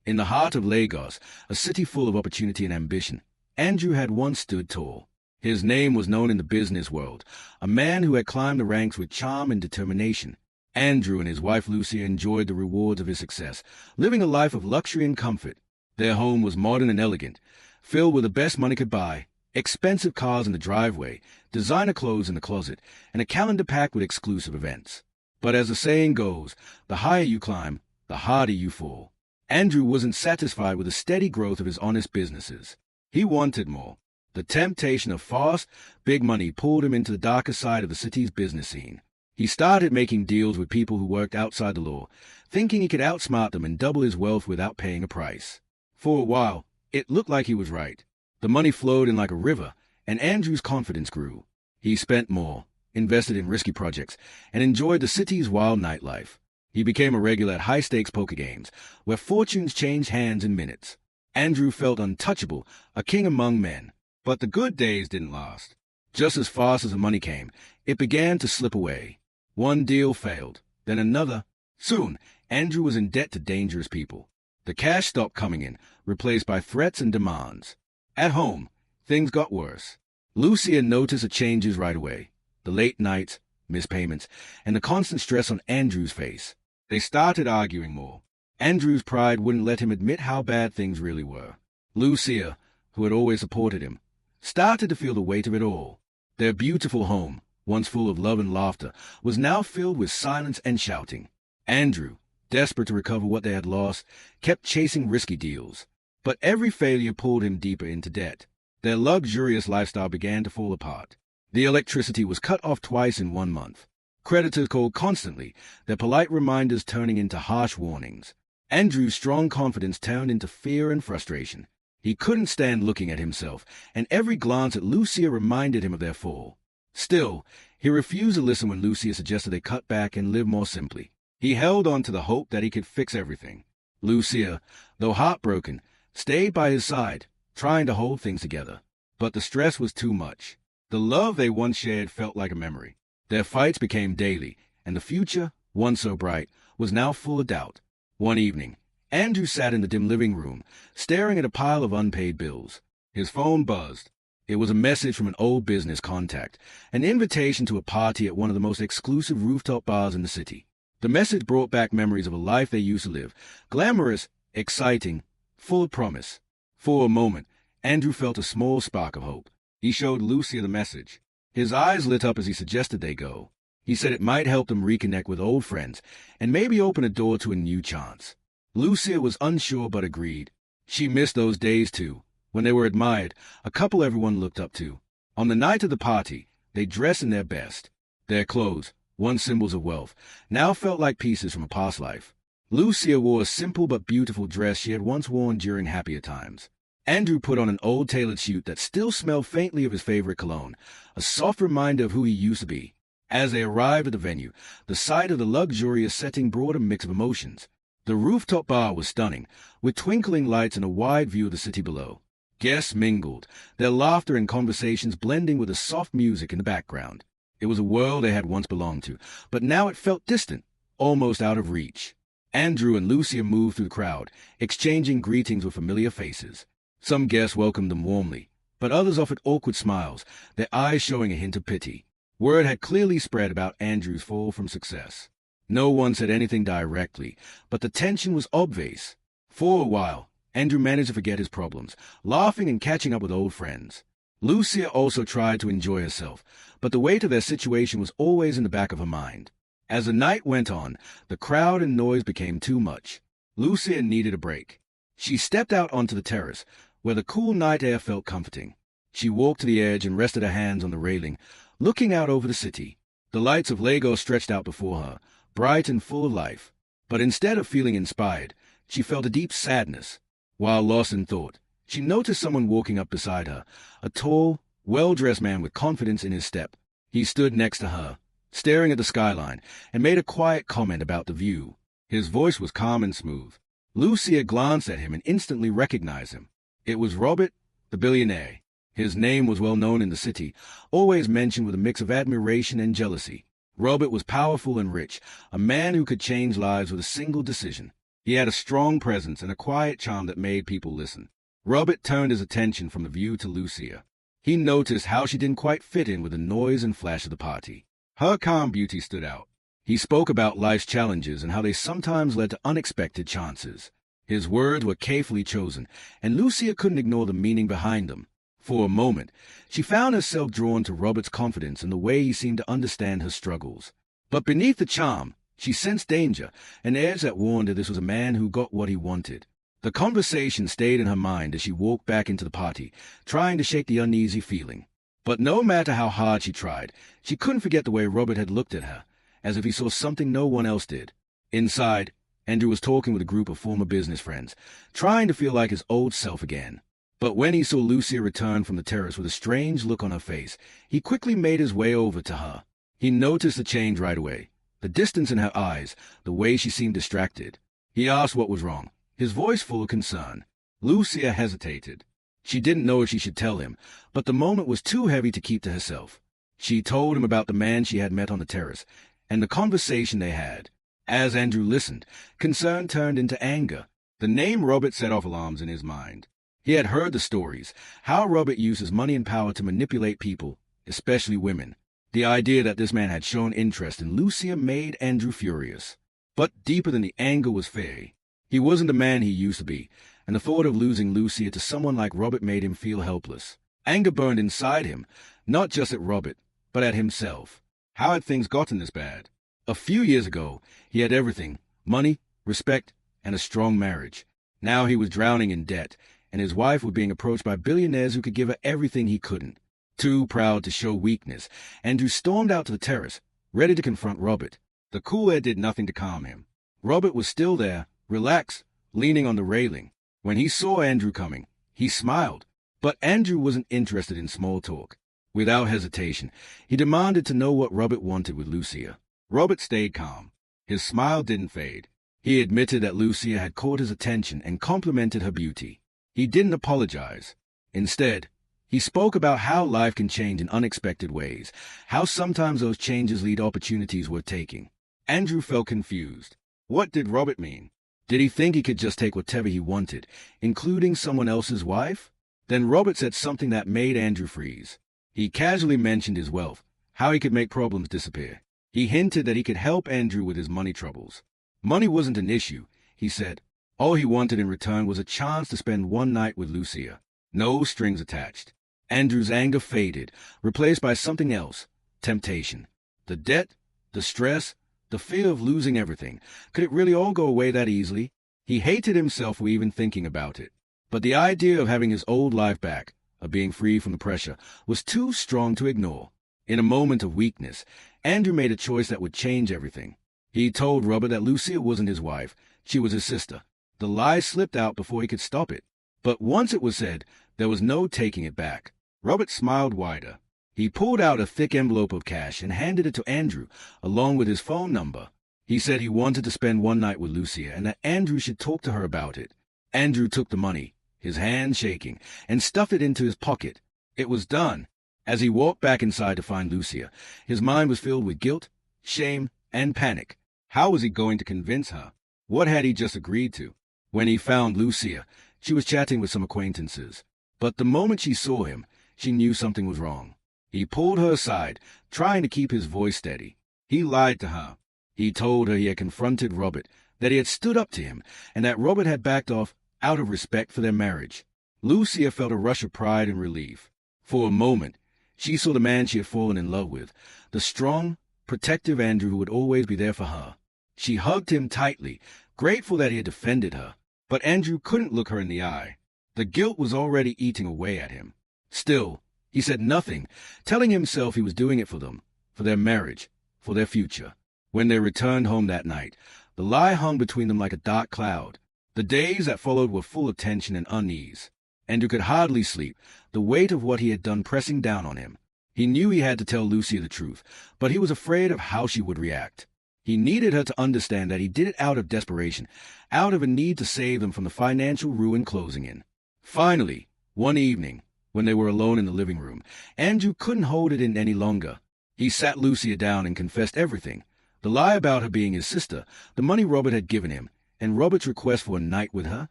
In the heart of Lagos, a city full of opportunity and ambition, Andrew had once stood tall. His name was known in the business world, a man who had climbed the ranks with charm and determination. Andrew and his wife Lucia enjoyed the rewards of his success, living a life of luxury and comfort. Their home was modern and elegant, filled with the best money could buy, expensive cars in the driveway, designer clothes in the closet, and a calendar packed with exclusive events. But as the saying goes, the higher you climb, the harder you fall. Andrew wasn't satisfied with the steady growth of his honest businesses. He wanted more. The temptation of fast, big money pulled him into the darker side of the city's business scene. He started making deals with people who worked outside the law, thinking he could outsmart them and double his wealth without paying a price. For a while, it looked like he was right. The money flowed in like a river, and Andrew's confidence grew. He spent more, invested in risky projects, and enjoyed the city's wild nightlife. He became a regular at high-stakes poker games, where fortunes changed hands in minutes. Andrew felt untouchable, a king among men. But the good days didn't last. Just as fast as the money came, it began to slip away. One deal failed, then another. Soon, Andrew was in debt to dangerous people. The cash stopped coming in, replaced by threats and demands. At home, things got worse. Lucia noticed the changes right away. The late nights, missed payments, and the constant stress on Andrew's face. They started arguing more. Andrew's pride wouldn't let him admit how bad things really were. Lucia, who had always supported him, started to feel the weight of it all. Their beautiful home, once full of love and laughter, was now filled with silence and shouting. Andrew, desperate to recover what they had lost, kept chasing risky deals. But every failure pulled him deeper into debt. Their luxurious lifestyle began to fall apart. The electricity was cut off twice in 1 month. Creditors called constantly, their polite reminders turning into harsh warnings. Andrew's strong confidence turned into fear and frustration. He couldn't stand looking at himself, and every glance at Lucia reminded him of their fall. Still, he refused to listen when Lucia suggested they cut back and live more simply. He held on to the hope that he could fix everything. Lucia, though heartbroken, stayed by his side, trying to hold things together. But the stress was too much. The love they once shared felt like a memory. Their fights became daily, and the future, once so bright, was now full of doubt. One evening, Andrew sat in the dim living room, staring at a pile of unpaid bills. His phone buzzed. It was a message from an old business contact, an invitation to a party at one of the most exclusive rooftop bars in the city. The message brought back memories of a life they used to live, glamorous, exciting, full of promise. For a moment, Andrew felt a small spark of hope. He showed Lucia the message. His eyes lit up as he suggested they go. He said it might help them reconnect with old friends and maybe open a door to a new chance. Lucia was unsure but agreed. She missed those days too, when they were admired, a couple everyone looked up to. On the night of the party, they dressed in their best. Their clothes, once symbols of wealth, now felt like pieces from a past life. Lucia wore a simple but beautiful dress she had once worn during happier times. Andrew put on an old tailored suit that still smelled faintly of his favorite cologne, a soft reminder of who he used to be. As they arrived at the venue, the sight of the luxurious setting brought a mix of emotions. The rooftop bar was stunning, with twinkling lights and a wide view of the city below. Guests mingled, their laughter and conversations blending with the soft music in the background. It was a world they had once belonged to, but now it felt distant, almost out of reach. Andrew and Lucia moved through the crowd, exchanging greetings with familiar faces. Some guests welcomed them warmly, but others offered awkward smiles, their eyes showing a hint of pity. Word had clearly spread about Andrew's fall from success. No one said anything directly, but the tension was obvious. For a while, Andrew managed to forget his problems, laughing and catching up with old friends. Lucia also tried to enjoy herself, but the weight of their situation was always in the back of her mind. As the night went on, the crowd and noise became too much. Lucia needed a break. She stepped out onto the terrace, where the cool night air felt comforting. She walked to the edge and rested her hands on the railing, looking out over the city. The lights of Lagos stretched out before her, bright and full of life. But instead of feeling inspired, she felt a deep sadness. While lost in thought, she noticed someone walking up beside her, a tall, well-dressed man with confidence in his step. He stood next to her, staring at the skyline, and made a quiet comment about the view. His voice was calm and smooth. Lucia glanced at him and instantly recognized him. It was Robert, the billionaire. His name was well known in the city, always mentioned with a mix of admiration and jealousy. Robert was powerful and rich, a man who could change lives with a single decision. He had a strong presence and a quiet charm that made people listen. Robert turned his attention from the view to Lucia. He noticed how she didn't quite fit in with the noise and flash of the party. Her calm beauty stood out. He spoke about life's challenges and how they sometimes led to unexpected chances. His words were carefully chosen, and Lucia couldn't ignore the meaning behind them. For a moment, she found herself drawn to Robert's confidence and the way he seemed to understand her struggles. But beneath the charm, she sensed danger, an edge that warned her this was a man who got what he wanted. The conversation stayed in her mind as she walked back into the party, trying to shake the uneasy feeling. But no matter how hard she tried, she couldn't forget the way Robert had looked at her, as if he saw something no one else did. Inside, Andrew was talking with a group of former business friends, trying to feel like his old self again. But when he saw Lucia return from the terrace with a strange look on her face, he quickly made his way over to her. He noticed the change right away, the distance in her eyes, the way she seemed distracted. He asked what was wrong, his voice full of concern. Lucia hesitated. She didn't know if she should tell him, but the moment was too heavy to keep to herself. She told him about the man she had met on the terrace, and the conversation they had. As Andrew listened, concern turned into anger. The name Robert set off alarms in his mind. He had heard the stories, how Robert used his money and power to manipulate people, especially women. The idea that this man had shown interest in Lucia made Andrew furious. But deeper than the anger was fear. He wasn't the man he used to be, and the thought of losing Lucia to someone like Robert made him feel helpless. Anger burned inside him, not just at Robert, but at himself. How had things gotten this bad? A few years ago, he had everything: money, respect, and a strong marriage. Now he was drowning in debt, and his wife was being approached by billionaires who could give her everything he couldn't. Too proud to show weakness, Andrew stormed out to the terrace, ready to confront Robert. The cool air did nothing to calm him. Robert was still there, relaxed, leaning on the railing. When he saw Andrew coming, he smiled. But Andrew wasn't interested in small talk. Without hesitation, he demanded to know what Robert wanted with Lucia. Robert stayed calm. His smile didn't fade. He admitted that Lucia had caught his attention and complimented her beauty. He didn't apologize. Instead, he spoke about how life can change in unexpected ways, how sometimes those changes lead to opportunities worth taking. Andrew felt confused. What did Robert mean? Did he think he could just take whatever he wanted, including someone else's wife? Then Robert said something that made Andrew freeze. He casually mentioned his wealth, how he could make problems disappear. He hinted that he could help Andrew with his money troubles. Money wasn't an issue, he said. All he wanted in return was a chance to spend one night with Lucia. No strings attached. Andrew's anger faded, replaced by something else: temptation. The debt, the stress, the fear of losing everything. Could it really all go away that easily? He hated himself for even thinking about it. But the idea of having his old life back, of being free from the pressure, was too strong to ignore. In a moment of weakness, Andrew made a choice that would change everything. He told Robert that Lucia wasn't his wife, she was his sister. The lie slipped out before he could stop it. But once it was said, there was no taking it back. Robert smiled wider. He pulled out a thick envelope of cash and handed it to Andrew, along with his phone number. He said he wanted to spend one night with Lucia and that Andrew should talk to her about it. Andrew took the money, his hand shaking, and stuffed it into his pocket. It was done. As he walked back inside to find Lucia, his mind was filled with guilt, shame, and panic. How was he going to convince her? What had he just agreed to? When he found Lucia, she was chatting with some acquaintances. But the moment she saw him, she knew something was wrong. He pulled her aside, trying to keep his voice steady. He lied to her. He told her he had confronted Robert, that he had stood up to him, and that Robert had backed off out of respect for their marriage. Lucia felt a rush of pride and relief. For a moment, she saw the man she had fallen in love with, the strong, protective Andrew who would always be there for her. She hugged him tightly, grateful that he had defended her. But Andrew couldn't look her in the eye. The guilt was already eating away at him. Still, he said nothing, telling himself he was doing it for them, for their marriage, for their future. When they returned home that night, the lie hung between them like a dark cloud. The days that followed were full of tension and unease. Andrew could hardly sleep, the weight of what he had done pressing down on him. He knew he had to tell Lucia the truth, but he was afraid of how she would react. He needed her to understand that he did it out of desperation, out of a need to save them from the financial ruin closing in. Finally, one evening, when they were alone in the living room, Andrew couldn't hold it in any longer. He sat Lucia down and confessed everything: the lie about her being his sister, the money Robert had given him, And Robert's request for a night with her?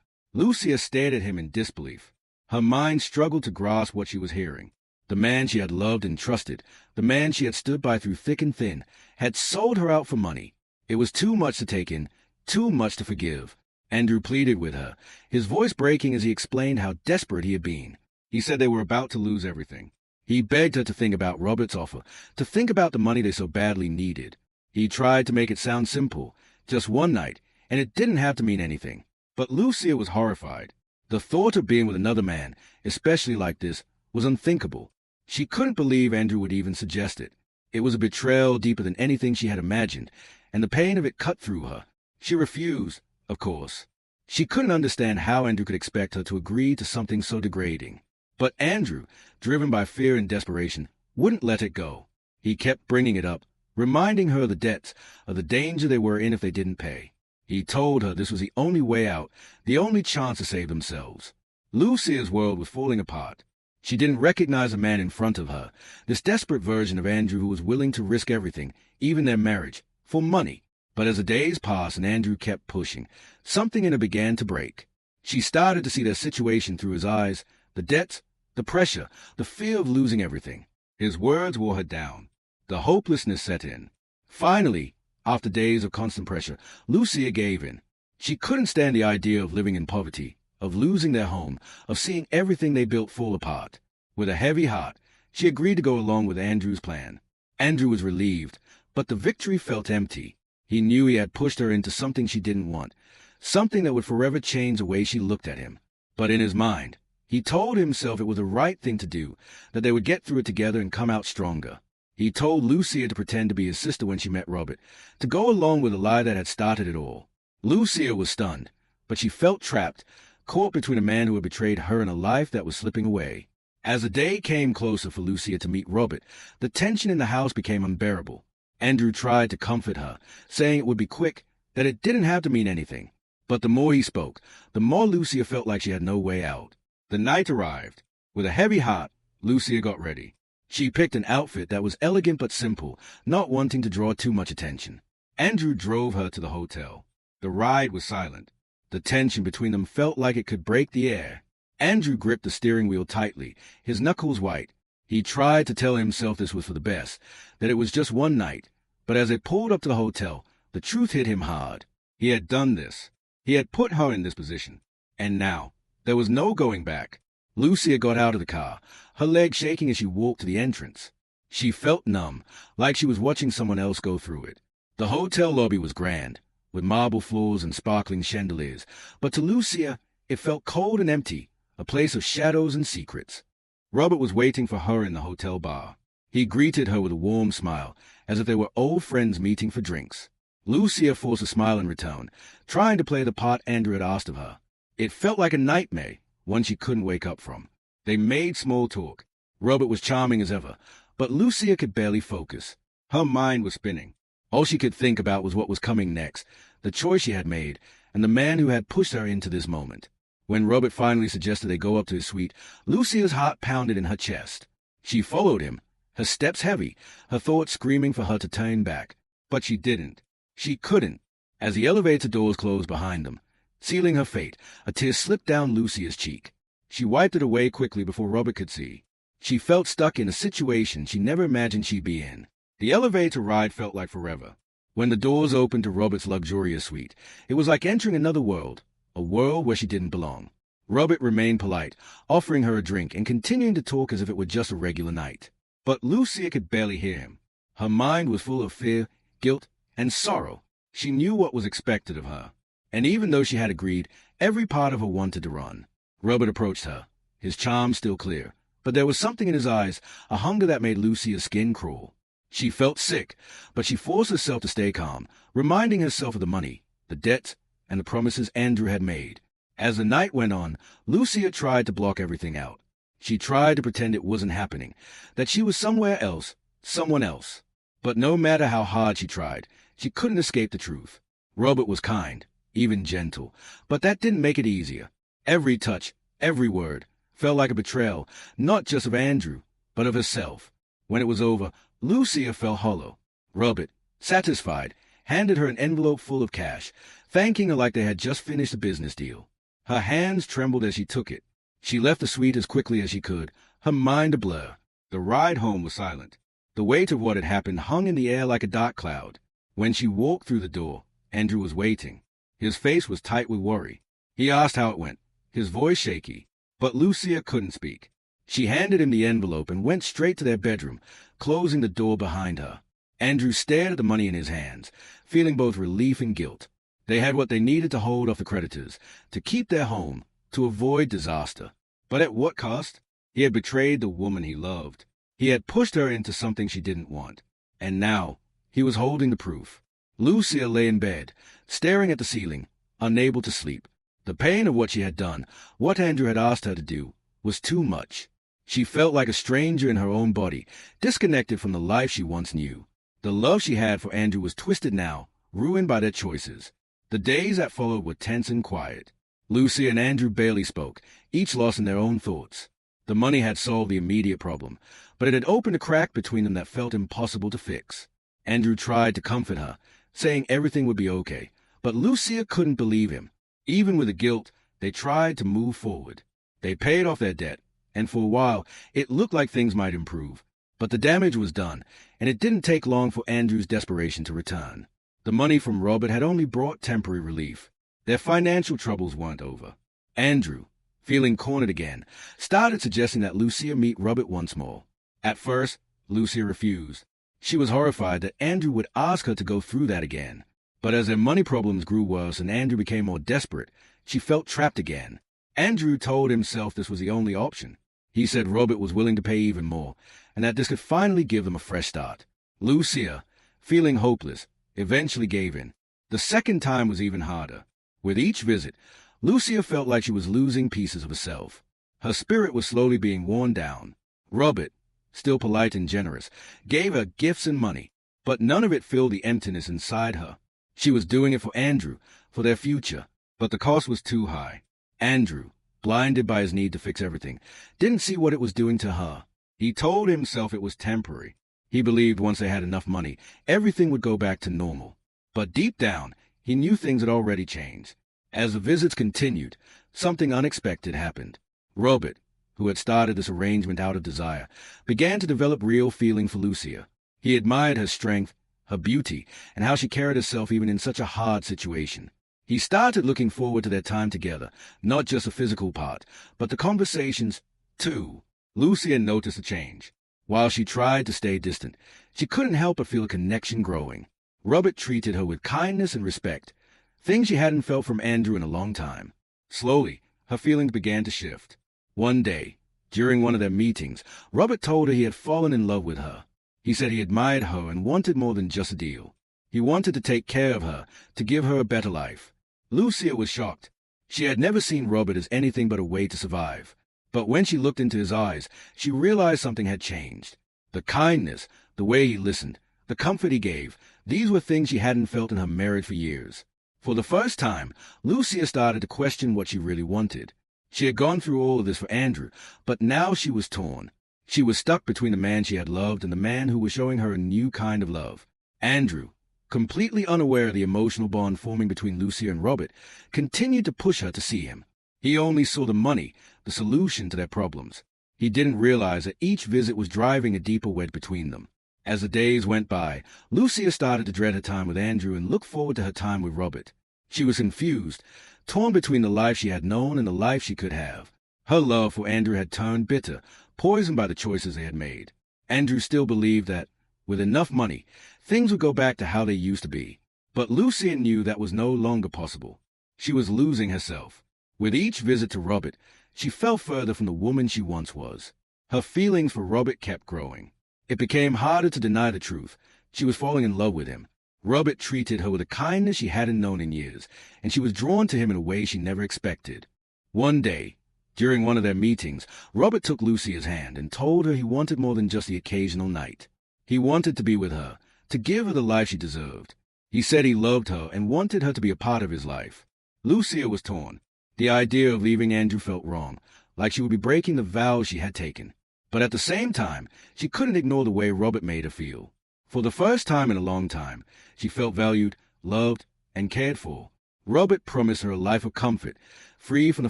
Lucia stared at him in disbelief. Her mind struggled to grasp what she was hearing. The man she had loved and trusted, the man she had stood by through thick and thin, had sold her out for money. It was too much to take in, too much to forgive. Andrew pleaded with her, his voice breaking as he explained how desperate he had been. He said they were about to lose everything. He begged her to think about Robert's offer, to think about the money they so badly needed. He tried to make it sound simple, just one night, and it didn't have to mean anything. But Lucia was horrified. The thought of being with another man, especially like this, was unthinkable. She couldn't believe Andrew would even suggest it. It was a betrayal deeper than anything she had imagined, and the pain of it cut through her. She refused, of course. She couldn't understand how Andrew could expect her to agree to something so degrading. But Andrew, driven by fear and desperation, wouldn't let it go. He kept bringing it up, reminding her of the debts, of the danger they were in if they didn't pay. He told her this was the only way out, the only chance to save themselves. Lucia's world was falling apart. She didn't recognize the man in front of her, this desperate version of Andrew who was willing to risk everything, even their marriage, for money. But as the days passed and Andrew kept pushing, something in her began to break. She started to see their situation through his eyes, the debts, the pressure, the fear of losing everything. His words wore her down. The hopelessness set in. Finally, after days of constant pressure, Lucia gave in. She couldn't stand the idea of living in poverty, of losing their home, of seeing everything they built fall apart. With a heavy heart, she agreed to go along with Andrew's plan. Andrew was relieved, but the victory felt empty. He knew he had pushed her into something she didn't want, something that would forever change the way she looked at him. But in his mind, he told himself it was the right thing to do, that they would get through it together and come out stronger. He told Lucia to pretend to be his sister when she met Robert, to go along with the lie that had started it all. Lucia was stunned, but she felt trapped, caught between a man who had betrayed her and a life that was slipping away. As the day came closer for Lucia to meet Robert, the tension in the house became unbearable. Andrew tried to comfort her, saying it would be quick, that it didn't have to mean anything. But the more he spoke, the more Lucia felt like she had no way out. The night arrived. With a heavy heart, Lucia got ready. She picked an outfit that was elegant but simple, not wanting to draw too much attention. Andrew drove her to the hotel. The ride was silent. The tension between them felt like it could break the air. Andrew gripped the steering wheel tightly, his knuckles white. He tried to tell himself this was for the best, that it was just one night. But as they pulled up to the hotel, the truth hit him hard. He had done this. He had put her in this position. And now, there was no going back. Lucia got out of the car, her legs shaking as she walked to the entrance. She felt numb, like she was watching someone else go through it. The hotel lobby was grand, with marble floors and sparkling chandeliers, but to Lucia, it felt cold and empty, a place of shadows and secrets. Robert was waiting for her in the hotel bar. He greeted her with a warm smile, as if they were old friends meeting for drinks. Lucia forced a smile in return, trying to play the part Andrew had asked of her. It felt like a nightmare, one she couldn't wake up from. They made small talk. Robert was charming as ever, but Lucia could barely focus. Her mind was spinning. All she could think about was what was coming next, the choice she had made, and the man who had pushed her into this moment. When Robert finally suggested they go up to his suite, Lucia's heart pounded in her chest. She followed him, her steps heavy, her thoughts screaming for her to turn back. But she didn't. She couldn't. As the elevator doors closed behind them, sealing her fate, a tear slipped down Lucia's cheek. She wiped it away quickly before Robert could see. She felt stuck in a situation she never imagined she'd be in. The elevator ride felt like forever. When the doors opened to Robert's luxurious suite, it was like entering another world, a world where she didn't belong. Robert remained polite, offering her a drink and continuing to talk as if it were just a regular night. But Lucia could barely hear him. Her mind was full of fear, guilt, and sorrow. She knew what was expected of her. And even though she had agreed, every part of her wanted to run. Robert approached her, his charm still clear, but there was something in his eyes, a hunger that made Lucia's skin crawl. She felt sick, but she forced herself to stay calm, reminding herself of the money, the debts, and the promises Andrew had made. As the night went on, Lucia tried to block everything out. She tried to pretend it wasn't happening, that she was somewhere else, someone else. But no matter how hard she tried, she couldn't escape the truth. Robert was kind, even gentle, but that didn't make it easier. Every touch, every word, felt like a betrayal, not just of Andrew, but of herself. When it was over, Lucia felt hollow. Robert, satisfied, handed her an envelope full of cash, thanking her like they had just finished a business deal. Her hands trembled as she took it. She left the suite as quickly as she could, her mind a blur. The ride home was silent. The weight of what had happened hung in the air like a dark cloud. When she walked through the door, Andrew was waiting. His face was tight with worry. He asked how it went, his voice shaky. But Lucia couldn't speak. She handed him the envelope and went straight to their bedroom, closing the door behind her. Andrew stared at the money in his hands, feeling both relief and guilt. They had what they needed to hold off the creditors, to keep their home, to avoid disaster. But at what cost? He had betrayed the woman he loved. He had pushed her into something she didn't want. And now, he was holding the proof. Lucia lay in bed, staring at the ceiling, unable to sleep. The pain of what she had done, what Andrew had asked her to do, was too much. She felt like a stranger in her own body, disconnected from the life she once knew. The love she had for Andrew was twisted now, ruined by their choices. The days that followed were tense and quiet. Lucia and Andrew barely spoke, each lost in their own thoughts. The money had solved the immediate problem, but it had opened a crack between them that felt impossible to fix. Andrew tried to comfort her, saying everything would be okay, but Lucia couldn't believe him. Even with the guilt, they tried to move forward. They paid off their debt, and for a while, it looked like things might improve. But the damage was done, and it didn't take long for Andrew's desperation to return. The money from Robert had only brought temporary relief. Their financial troubles weren't over. Andrew, feeling cornered again, started suggesting that Lucia meet Robert once more. At first, Lucia refused. She was horrified that Andrew would ask her to go through that again. But as their money problems grew worse and Andrew became more desperate, she felt trapped again. Andrew told himself this was the only option. He said Robert was willing to pay even more, and that this could finally give them a fresh start. Lucia, feeling hopeless, eventually gave in. The second time was even harder. With each visit, Lucia felt like she was losing pieces of herself. Her spirit was slowly being worn down. Robert, still polite and generous, gave her gifts and money, but none of it filled the emptiness inside her. She was doing it for Andrew, for their future, but the cost was too high. Andrew, blinded by his need to fix everything, didn't see what it was doing to her. He told himself it was temporary. He believed once they had enough money, everything would go back to normal. But deep down, he knew things had already changed. As the visits continued, something unexpected happened. Robert, who had started this arrangement out of desire, began to develop real feeling for Lucia. He admired her strength, her beauty, and how she carried herself even in such a hard situation. He started looking forward to their time together, not just the physical part, but the conversations, too. Lucia noticed a change. While she tried to stay distant, she couldn't help but feel a connection growing. Robert treated her with kindness and respect, things she hadn't felt from Andrew in a long time. Slowly, her feelings began to shift. One day, during one of their meetings, Robert told her he had fallen in love with her. He said he admired her and wanted more than just a deal. He wanted to take care of her, to give her a better life. Lucia was shocked. She had never seen Robert as anything but a way to survive. But when she looked into his eyes, she realized something had changed. The kindness, the way he listened, the comfort he gave, these were things she hadn't felt in her marriage for years. For the first time, Lucia started to question what she really wanted. She had gone through all of this for Andrew, but now she was torn. She was stuck between the man she had loved and the man who was showing her a new kind of love. Andrew, completely unaware of the emotional bond forming between Lucia and Robert, continued to push her to see him. He only saw the money, the solution to their problems. He didn't realize that each visit was driving a deeper wedge between them. As the days went by, Lucia started to dread her time with Andrew and look forward to her time with Robert. She was confused, torn between the life she had known and the life she could have. Her love for Andrew had turned bitter, poisoned by the choices they had made. Andrew still believed that, with enough money, things would go back to how they used to be. But Lucia knew that was no longer possible. She was losing herself. With each visit to Robert, she fell further from the woman she once was. Her feelings for Robert kept growing. It became harder to deny the truth. She was falling in love with him. Robert treated her with a kindness she hadn't known in years, and she was drawn to him in a way she never expected. One day, during one of their meetings, Robert took Lucia's hand and told her he wanted more than just the occasional night. He wanted to be with her, to give her the life she deserved. He said he loved her and wanted her to be a part of his life. Lucia was torn. The idea of leaving Andrew felt wrong, like she would be breaking the vows she had taken. But at the same time, she couldn't ignore the way Robert made her feel. For the first time in a long time, she felt valued, loved, and cared for. Robert promised her a life of comfort, free from the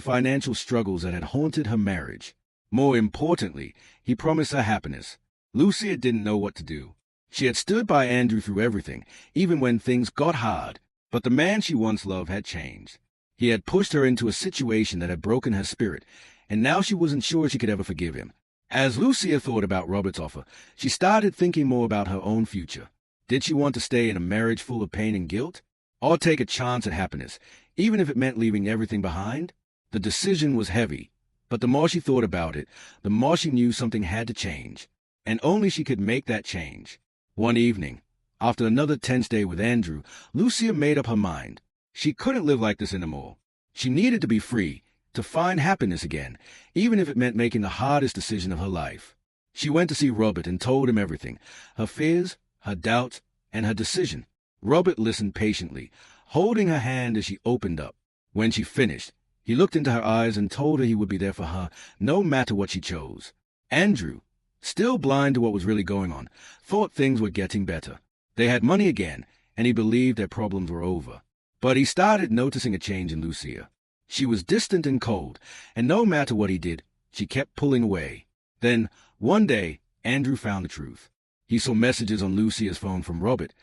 financial struggles that had haunted her marriage. More importantly, he promised her happiness. Lucia didn't know what to do. She had stood by Andrew through everything, even when things got hard, but the man she once loved had changed. He had pushed her into a situation that had broken her spirit, and now she wasn't sure she could ever forgive him. As Lucia thought about Robert's offer, she started thinking more about her own future. Did she want to stay in a marriage full of pain and guilt, or take a chance at happiness, even if it meant leaving everything behind? The decision was heavy, but the more she thought about it, the more she knew something had to change, and only she could make that change. One evening, after another tense day with Andrew, Lucia made up her mind. She couldn't live like this anymore. She needed to be free, to find happiness again, even if it meant making the hardest decision of her life. She went to see Robert and told him everything, her fears, her doubts, and her decision. Robert listened patiently, holding her hand as she opened up. When she finished, he looked into her eyes and told her he would be there for her, no matter what she chose. Andrew, still blind to what was really going on, thought things were getting better. They had money again, and he believed their problems were over. But he started noticing a change in Lucia. She was distant and cold, and no matter what he did, she kept pulling away. Then, one day, Andrew found the truth. He saw messages on Lucia's phone from Robert,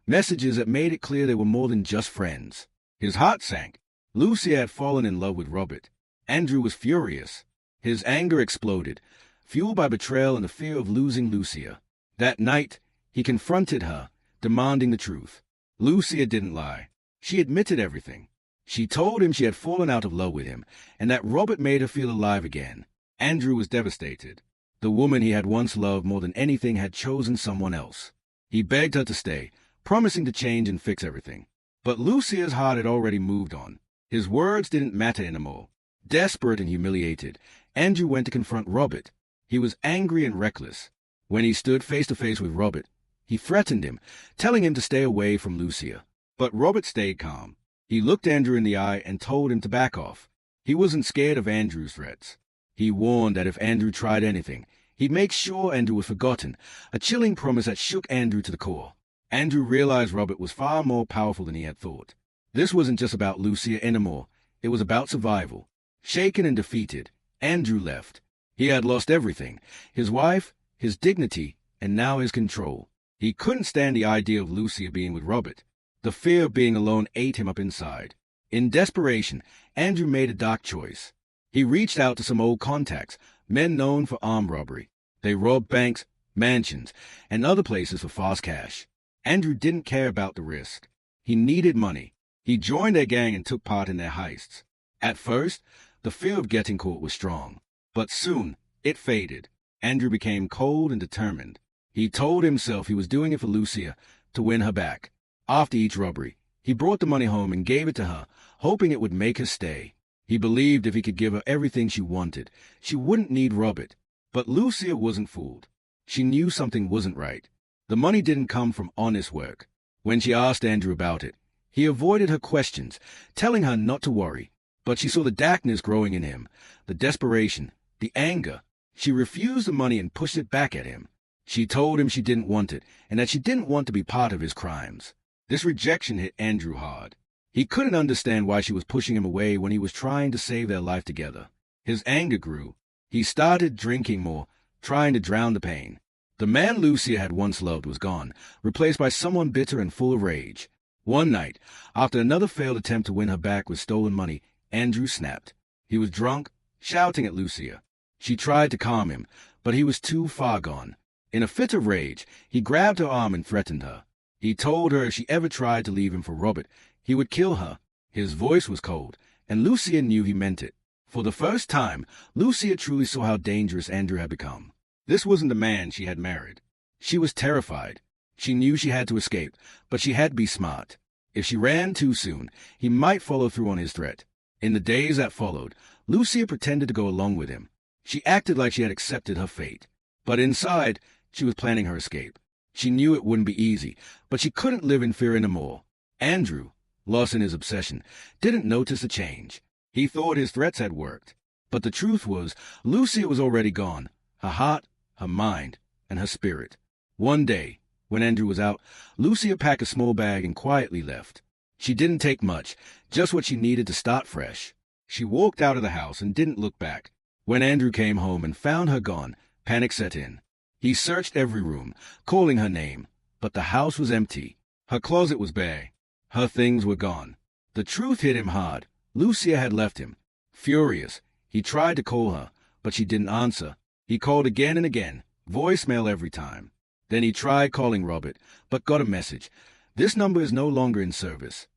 messages that made it clear they were more than just friends. His heart sank. Lucia had fallen in love with Robert. Andrew was furious. His anger exploded, fueled by betrayal and the fear of losing Lucia. That night, he confronted her, demanding the truth. Lucia didn't lie. She admitted everything. She told him she had fallen out of love with him, and that Robert made her feel alive again. Andrew was devastated. The woman he had once loved more than anything had chosen someone else. He begged her to stay, promising to change and fix everything. But Lucia's heart had already moved on. His words didn't matter anymore. Desperate and humiliated, Andrew went to confront Robert. He was angry and reckless. When he stood face to face with Robert, he threatened him, telling him to stay away from Lucia. But Robert stayed calm. He looked Andrew in the eye and told him to back off. He wasn't scared of Andrew's threats. He warned that if Andrew tried anything, he'd make sure Andrew was forgotten, a chilling promise that shook Andrew to the core. Andrew realized Robert was far more powerful than he had thought. This wasn't just about Lucia anymore. It was about survival. Shaken and defeated, Andrew left. He had lost everything, his wife, his dignity, and now his control. He couldn't stand the idea of Lucia being with Robert. The fear of being alone ate him up inside. In desperation, Andrew made a dark choice. He reached out to some old contacts, men known for armed robbery. They robbed banks, mansions, and other places for fast cash. Andrew didn't care about the risk. He needed money. He joined their gang and took part in their heists. At first, the fear of getting caught was strong. But soon, it faded. Andrew became cold and determined. He told himself he was doing it for Lucia, to win her back. After each robbery, he brought the money home and gave it to her, hoping it would make her stay. He believed if he could give her everything she wanted, she wouldn't need Robert. But Lucia wasn't fooled. She knew something wasn't right. The money didn't come from honest work. When she asked Andrew about it, he avoided her questions, telling her not to worry. But she saw the darkness growing in him, the desperation, the anger. She refused the money and pushed it back at him. She told him she didn't want it, and that she didn't want to be part of his crimes. This rejection hit Andrew hard. He couldn't understand why she was pushing him away when he was trying to save their life together. His anger grew. He started drinking more, trying to drown the pain. The man Lucia had once loved was gone, replaced by someone bitter and full of rage. One night, after another failed attempt to win her back with stolen money, Andrew snapped. He was drunk, shouting at Lucia. She tried to calm him, but he was too far gone. In a fit of rage, he grabbed her arm and threatened her. He told her if she ever tried to leave him for Robert, he would kill her. His voice was cold, and Lucia knew he meant it. For the first time, Lucia truly saw how dangerous Andrew had become. This wasn't the man she had married. She was terrified. She knew she had to escape, but she had to be smart. If she ran too soon, he might follow through on his threat. In the days that followed, Lucia pretended to go along with him. She acted like she had accepted her fate. But inside, she was planning her escape. She knew it wouldn't be easy, but she couldn't live in fear anymore. Andrew, lost in his obsession, didn't notice the change. He thought his threats had worked. But the truth was, Lucia was already gone. Her heart, her mind, and her spirit. One day, when Andrew was out, Lucia packed a small bag and quietly left. She didn't take much, just what she needed to start fresh. She walked out of the house and didn't look back. When Andrew came home and found her gone, panic set in. He searched every room, calling her name, but the house was empty. Her closet was bare. Her things were gone. The truth hit him hard. Lucia had left him. Furious, he tried to call her, but she didn't answer. He called again and again, voicemail every time. Then he tried calling Robert, but got a message. This number is no longer in service.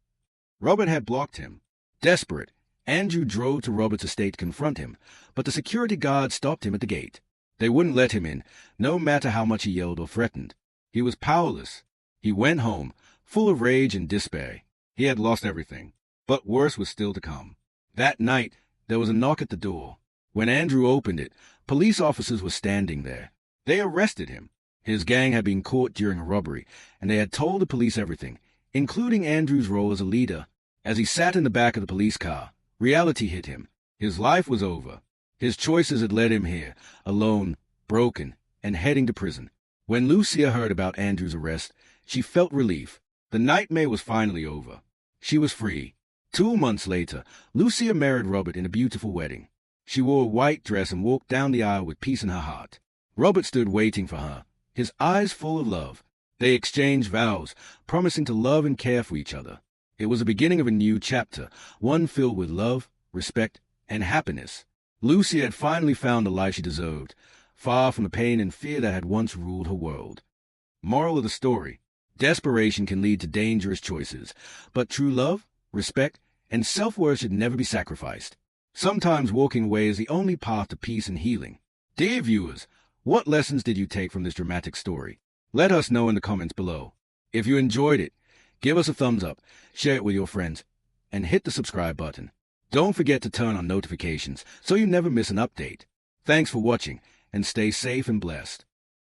Robert had blocked him. Desperate, Andrew drove to Robert's estate to confront him, but the security guard stopped him at the gate. They wouldn't let him in, no matter how much he yelled or threatened. He was powerless. He went home, full of rage and despair. He had lost everything, but worse was still to come. That night, there was a knock at the door. When Andrew opened it, police officers were standing there. They arrested him. His gang had been caught during a robbery, and they had told the police everything, including Andrew's role as a leader. As he sat in the back of the police car, reality hit him. His life was over. His choices had led him here, alone, broken, and heading to prison. When Lucia heard about Andrew's arrest, she felt relief. The nightmare was finally over. She was free. 2 months later, Lucia married Robert in a beautiful wedding. She wore a white dress and walked down the aisle with peace in her heart. Robert stood waiting for her, his eyes full of love. They exchanged vows, promising to love and care for each other. It was the beginning of a new chapter, one filled with love, respect, and happiness. Lucia had finally found the life she deserved, far from the pain and fear that had once ruled her world. Moral of the story: desperation can lead to dangerous choices, but true love, respect, and self-worth should never be sacrificed. Sometimes walking away is the only path to peace and healing. Dear viewers, what lessons did you take from this dramatic story? Let us know in the comments below. If you enjoyed it, give us a thumbs up, share it with your friends, and hit the subscribe button. Don't forget to turn on notifications so you never miss an update. Thanks for watching, and stay safe and blessed.